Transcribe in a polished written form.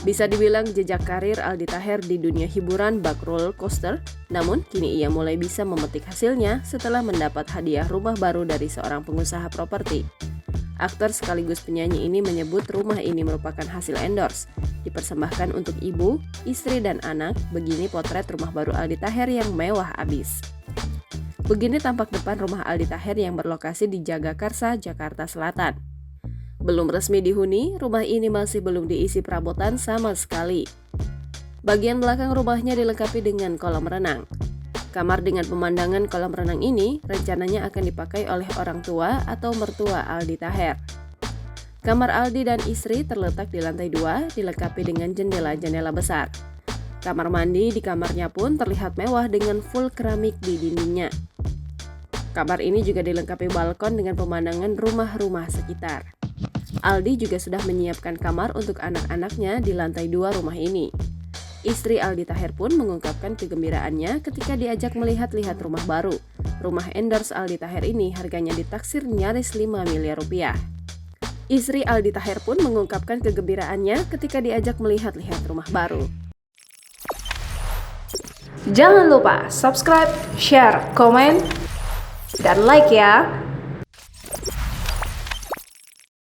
Bisa dibilang jejak karir Aldi Taher di dunia hiburan bak roller coaster, namun kini ia mulai bisa memetik hasilnya setelah mendapat hadiah rumah baru dari seorang pengusaha properti. Aktor sekaligus penyanyi ini menyebut rumah ini merupakan hasil endorse, dipersembahkan untuk ibu, istri, dan anak. Begini potret rumah baru Aldi Taher yang mewah abis. Begini tampak depan rumah Aldi Taher yang berlokasi di Jagakarsa, Jakarta Selatan. Belum resmi dihuni, rumah ini masih belum diisi perabotan sama sekali. Bagian belakang rumahnya dilengkapi dengan kolam renang. Kamar dengan pemandangan kolam renang ini rencananya akan dipakai oleh orang tua atau mertua Aldi Taher. Kamar Aldi dan istri terletak di lantai 2, dilengkapi dengan jendela-jendela besar. Kamar mandi di kamarnya pun terlihat mewah dengan full keramik di dindingnya. Kamar ini juga dilengkapi balkon dengan pemandangan rumah-rumah sekitar. Aldi juga sudah menyiapkan kamar untuk anak-anaknya di lantai 2 rumah ini. Istri Aldi Taher pun mengungkapkan kegembiraannya ketika diajak melihat-lihat rumah baru. Rumah endorse Aldi Taher ini harganya ditaksir nyaris 5 miliar rupiah. Istri Aldi Taher pun mengungkapkan kegembiraannya ketika diajak melihat-lihat rumah baru. Jangan lupa subscribe, share, komen, dan like ya!